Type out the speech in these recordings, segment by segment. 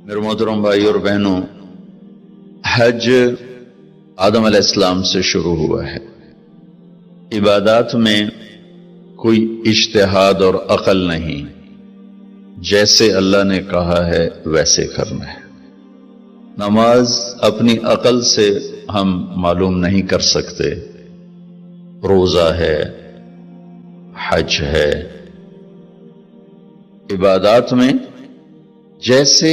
میرے محترم بھائی اور بہنوں، حج آدم علیہ السلام سے شروع ہوا ہے۔ عبادات میں کوئی اجتہاد اور عقل نہیں، جیسے اللہ نے کہا ہے ویسے کرنا ہے۔ نماز اپنی عقل سے ہم معلوم نہیں کر سکتے، روزہ ہے، حج ہے۔ عبادات میں جیسے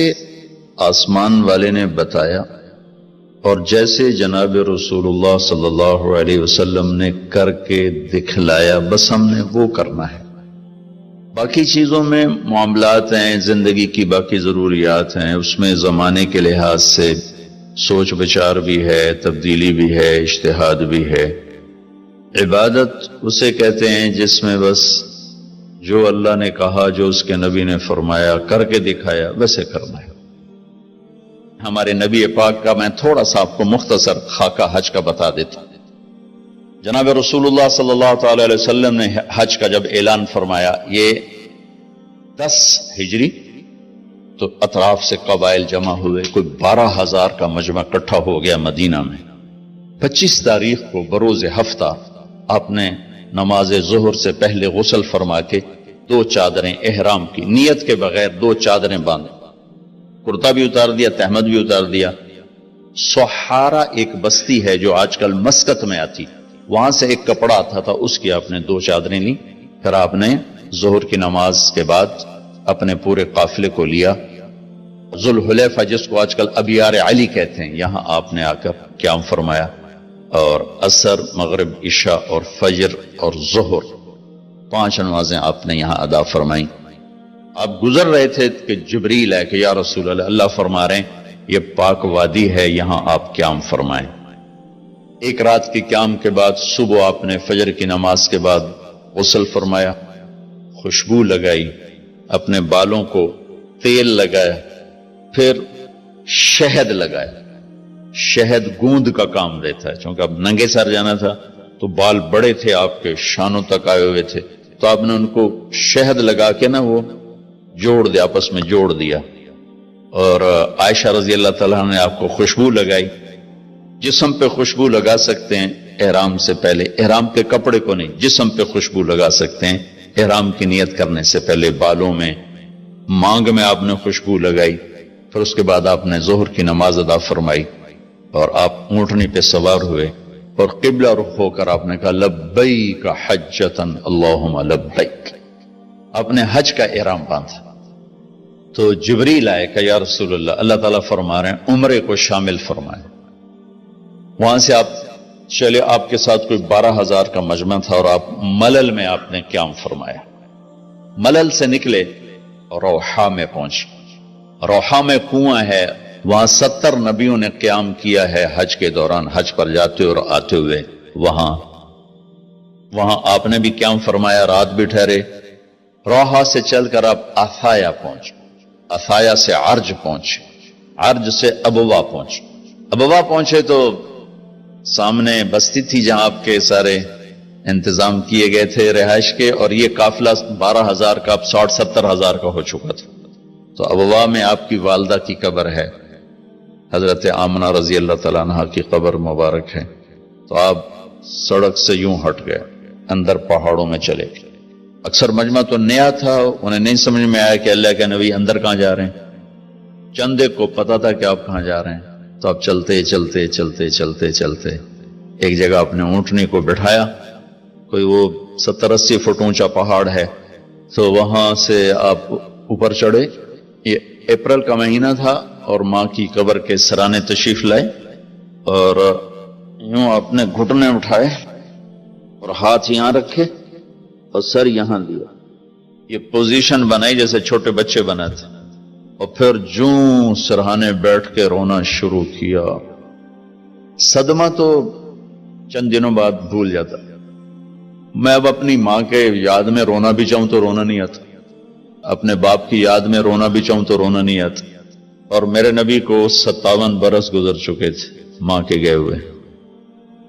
آسمان والے نے بتایا اور جیسے جناب رسول اللہ صلی اللہ علیہ وسلم نے کر کے دکھلایا، بس ہم نے وہ کرنا ہے۔ باقی چیزوں میں معاملات ہیں، زندگی کی باقی ضروریات ہیں، اس میں زمانے کے لحاظ سے سوچ بچار بھی ہے، تبدیلی بھی ہے، اجتہاد بھی ہے۔ عبادت اسے کہتے ہیں جس میں بس جو اللہ نے کہا، جو اس کے نبی نے فرمایا، کر کے دکھایا، ویسے کرنا ہے۔ ہمارے نبی پاک کا میں تھوڑا سا آپ کو مختصر خاکہ حج کا بتا دیتا ہوں۔ جناب رسول اللہ صلی اللہ تعالی علیہ وسلم نے حج کا جب اعلان فرمایا، یہ 10 ہجری، تو اطراف سے قبائل جمع ہوئے، کوئی 12,000 کا مجمع اکٹھا ہو گیا مدینہ میں۔ 25 تاریخ کو بروز ہفتہ آپ نے نماز ظہر سے پہلے غسل فرما کے 2 چادریں احرام کی نیت کے بغیر 2 چادریں باندھ، کرتا بھی اتار دیا، تہمد بھی اتار دیا۔ سحارا ایک بستی ہے جو آج کل مسقط میں آتی، وہاں سے ایک کپڑا آتا تھا، اس کی آپ نے 2 چادریں لی۔ پھر آپ نے ظہر کی نماز کے بعد اپنے پورے قافلے کو لیا، ذوالحلیفہ جس کو آج کل ابیار علی کہتے ہیں، یہاں آپ نے آ کر قیام فرمایا، اور عصر، مغرب، عشاء اور فجر اور ظہر 5 نمازیں آپ نے یہاں ادا فرمائیں۔ آپ گزر رہے تھے کہ جبریل ہے کہ یا رسول اللہ، اللہ فرما رہے ہیں یہ پاک وادی ہے، یہاں آپ قیام فرمائیں۔ ایک رات کی قیام کے بعد صبح آپ نے فجر کی نماز کے بعد غسل فرمایا، خوشبو لگائی، اپنے بالوں کو تیل لگایا، پھر شہد لگایا۔ شہد گوند کا کام دیتا ہے، چونکہ اب ننگے سر جانا تھا تو بال بڑے تھے، آپ کے شانوں تک آئے ہوئے تھے، تو آپ نے ان کو شہد لگا کے نا وہ جوڑ دیا، آپس میں جوڑ دیا۔ اور عائشہ رضی اللہ تعالیٰ نے آپ کو خوشبو لگائی۔ جسم پہ خوشبو لگا سکتے ہیں احرام سے پہلے، احرام کے کپڑے کو نہیں، جسم پہ خوشبو لگا سکتے ہیں احرام کی نیت کرنے سے پہلے۔ بالوں میں، مانگ میں آپ نے خوشبو لگائی۔ پھر اس کے بعد آپ نے ظہر کی نماز ادا فرمائی اور آپ اونٹنی پہ سوار ہوئے اور قبلہ رخ ہو کر آپ نے کہا لبیک حجۃ اللہم لبیک۔ آپ نے حج کا احرام باندھا تو جبریل آئے کہ یا رسول اللہ، اللہ تعالیٰ فرما رہے ہیں عمرے کو شامل فرمائے۔ وہاں سے آپ چلے، آپ کے ساتھ کوئی 12,000 کا مجمع تھا، اور آپ ملل میں آپ نے قیام فرمایا۔ ملل سے نکلے اور روحا میں پہنچے۔ روحا میں کنواں ہے، وہاں 70 نبیوں نے قیام کیا ہے حج کے دوران، حج پر جاتے اور آتے ہوئے۔ وہاں آپ نے بھی قیام فرمایا، رات بھی ٹھہرے۔ روحا سے چل کر آپ افایا پہنچے، افایا سے عرج پہنچے، عرج سے ابوا پہنچے۔ ابوا پہنچے تو سامنے بستی تھی جہاں آپ کے سارے انتظام کیے گئے تھے رہائش کے، اور یہ قافلہ 12,000 کا اب 60-70,000 کا ہو چکا تھا۔ تو ابوا میں آپ کی والدہ کی قبر ہے، حضرت آمنہ رضی اللہ تعالیٰ عنہ کی قبر مبارک ہے۔ تو آپ سڑک سے یوں ہٹ گئے، اندر پہاڑوں میں چلے گئے۔ اکثر مجمع تو نیا تھا، انہیں نہیں سمجھ میں آیا کہ اللہ کے نبی اندر کہاں جا رہے ہیں۔ چندے کو پتا تھا کہ آپ کہاں جا رہے ہیں، تو آپ چلتے چلتے چلتے چلتے چلتے ایک جگہ اپنے اونٹنی کو بٹھایا، کوئی وہ 70-80 فٹ اونچا پہاڑ ہے، تو وہاں سے آپ اوپر چڑھے۔ یہ اپریل کا مہینہ تھا اور ماں کی قبر کے سرانے تشریف لائے، اور یوں اپنے گھٹنے اٹھائے اور ہاتھ یہاں رکھے اور سر یہاں لیا، یہ پوزیشن بنائی جیسے چھوٹے بچے بناتے، اور پھر جوں سرہانے بیٹھ کے رونا شروع کیا۔ صدمہ تو چند دنوں بعد بھول جاتا، میں اب اپنی ماں کے یاد میں رونا بھی چاہوں تو رونا نہیں آتا، اپنے باپ کی یاد میں رونا بھی چاہوں تو رونا نہیں آتا۔ اور میرے نبی کو 57 برس گزر چکے تھے ماں کے گئے ہوئے،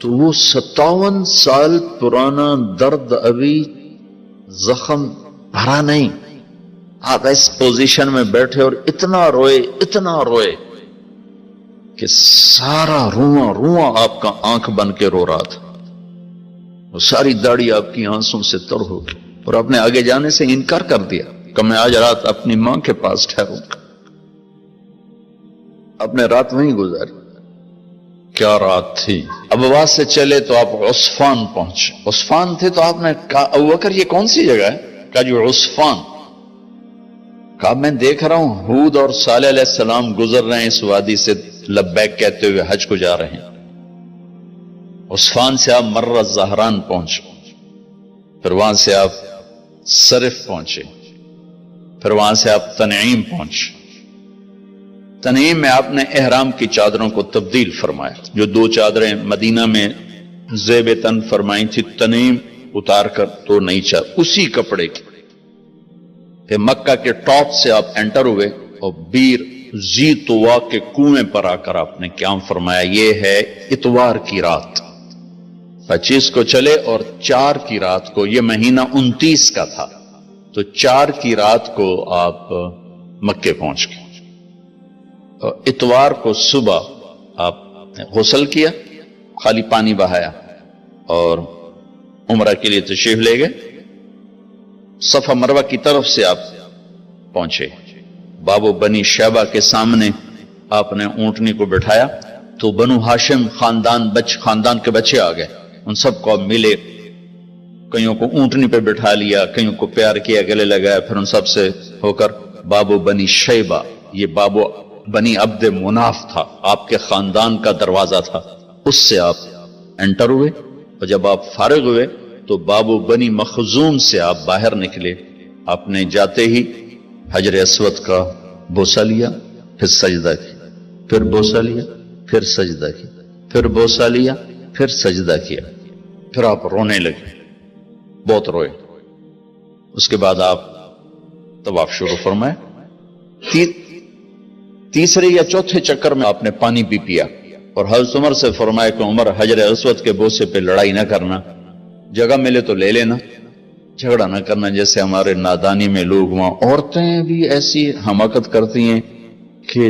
تو وہ 57 سال پرانا درد ابھی زخم بھرا نہیں، آپ اس پوزیشن میں بیٹھے اور اتنا روئے کہ سارا رواں آپ کا آنکھ بن کے رو رہا تھا، وہ ساری داڑھی آپ کی آنسوں سے تر ہو گئی، اور آپ نے آگے جانے سے انکار کر دیا کہ میں آج رات اپنی ماں کے پاس ٹھہروں گا۔ آپ نے رات وہیں گزاری۔ کیا رات تھی! ابواس سے چلے تو آپ عصفان پہنچے، عصفان تھے تو آپ نے کہا ابوبکر یہ کون سی جگہ ہے؟ کہا جو عصفان۔ کہا میں دیکھ رہا ہوں ہود اور صالح علیہ السلام گزر رہے ہیں اس وادی سے، لبیک کہتے ہوئے حج کو جا رہے ہیں۔ عصفان سے آپ مرہ زہران پہنچے، پھر وہاں سے آپ صرف پہنچے، پھر وہاں سے آپ تنعیم پہنچے۔ تنعیم میں آپ نے احرام کی چادروں کو تبدیل فرمایا، جو 2 چادریں مدینہ میں زیب تن فرمائی تھی، تنعیم اتار کر 2 نئی چادر اسی کپڑے کی۔ پھر مکہ کے ٹاپ سے آپ انٹر ہوئے اور بیر زی طوا کے کنویں پر آ کر آپ نے قیام فرمایا۔ یہ ہے اتوار کی رات، 25 کو چلے اور 4 کی رات کو، یہ مہینہ 29 کا تھا، تو 4 کی رات کو آپ مکے پہنچ گئے۔ اتوار کو صبح آپ نے غسل کیا، خالی پانی بہایا اور عمرہ کے لیے تشریف لے گئے۔ صفا مروہ کی طرف سے آپ پہنچے، باب و بنی شیبہ کے سامنے آپ نے اونٹنی کو بٹھایا تو بنو ہاشم خاندان کے بچے آ گئے، ان سب کو ملے، کئیوں کو اونٹنی پہ بٹھا لیا، کئیوں کو پیار کیا، گلے لگایا، پھر ان سب سے ہو کر باب و بنی شیبہ، یہ باب و بنی عبد مناف تھا، آپ کے خاندان کا دروازہ تھا، اس سے آپ انٹر ہوئے، اور جب آپ فارغ ہوئے تو باب و بنی مخزوم سے آپ باہر نکلے۔ آپ نے جاتے ہی حجر اسود کا بوسہ لیا، پھر سجدہ کیا، پھر بوسہ لیا، پھر سجدہ کیا، پھر بوسہ لیا، پھر سجدہ کیا، پھر آپ رونے لگے، بہت روئے۔ اس کے بعد آپ طواف شروع فرمائے۔ تیسرے یا چوتھے چکر میں آپ نے پانی بھی پیا، اور حضرت عمر سے فرمایا کہ عمر حجر اسود کے بوسے پہ لڑائی نہ کرنا، جگہ ملے تو لے لینا، جھگڑا نہ کرنا، جیسے ہمارے نادانی میں لوگ وہاں عورتیں بھی ایسی حماقت کرتی ہیں کہ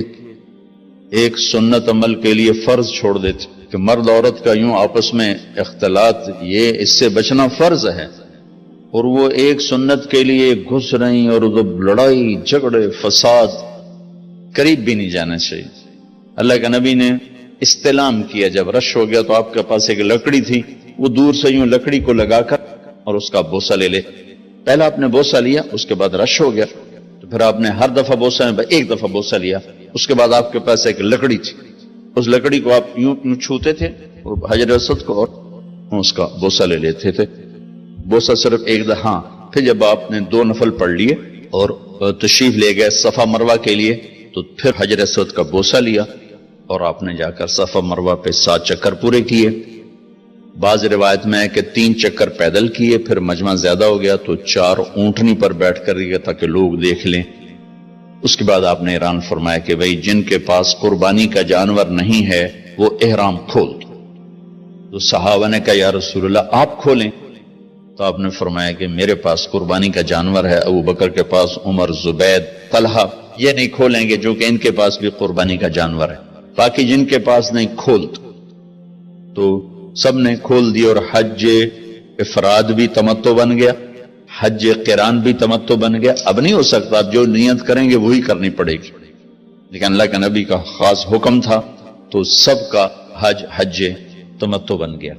ایک سنت عمل کے لیے فرض چھوڑ دیتے کہ مرد عورت کا یوں آپس میں اختلاط، یہ اس سے بچنا فرض ہے، اور وہ ایک سنت کے لیے گھس رہی، اور لڑائی جھگڑے فساد، قریب بھی نہیں جانا چاہیے۔ اللہ کے نبی نے استلام کیا، جب رش ہو گیا تو آپ کے پاس ایک لکڑی تھی، وہ دور سے یوں لکڑی کو لگا کر اور اس کا بوسہ لے لے۔ پہلا آپ نے بوسہ لیا، اس کے بعد رش ہو گیا تو پھر آپ نے ہر دفعہ بوسہ میں ایک دفعہ بوسہ لیا، اس کے بعد آپ کے پاس ایک لکڑی تھی، اس لکڑی کو آپ یوں چھوتے تھے اور حجر اسود کو، اور اس کا بوسہ لے لیتے تھے۔ بوسہ صرف ایک دفعہ، پھر جب آپ نے 2 نفل پڑھ لیے اور تشریف لے گئے صفا مروہ کے لیے، تو پھر حجر اسود کا بوسہ لیا اور آپ نے جا کر صفا مروہ پہ 7 چکر پورے کیے۔ بعض روایت میں ہے کہ 3 چکر پیدل کیے، پھر مجمع زیادہ ہو گیا تو 4 اونٹنی پر بیٹھ کر گیا تاکہ لوگ دیکھ لیں۔ اس کے بعد آپ نے اعلان فرمایا کہ بھئی جن کے پاس قربانی کا جانور نہیں ہے وہ احرام کھول دو۔ تو صحابہ نے کہا یا رسول اللہ آپ کھولیں، تو آپ نے فرمایا کہ میرے پاس قربانی کا جانور ہے، ابو بکر کے پاس، عمر، زبید، طلحہ یہ نہیں کھولیں گے جو کہ ان کے پاس بھی قربانی کا جانور ہے، باقی جن کے پاس نہیں کھول دو۔ تو سب نے کھول دی، اور حج افراد بھی تمتع بن گیا، حج قران بھی تمتع بن گیا۔ اب نہیں ہو سکتا، اب جو نیت کریں گے وہی کرنی پڑے گی، لیکن اللہ کے نبی کا خاص حکم تھا تو سب کا حج تمتع بن گیا۔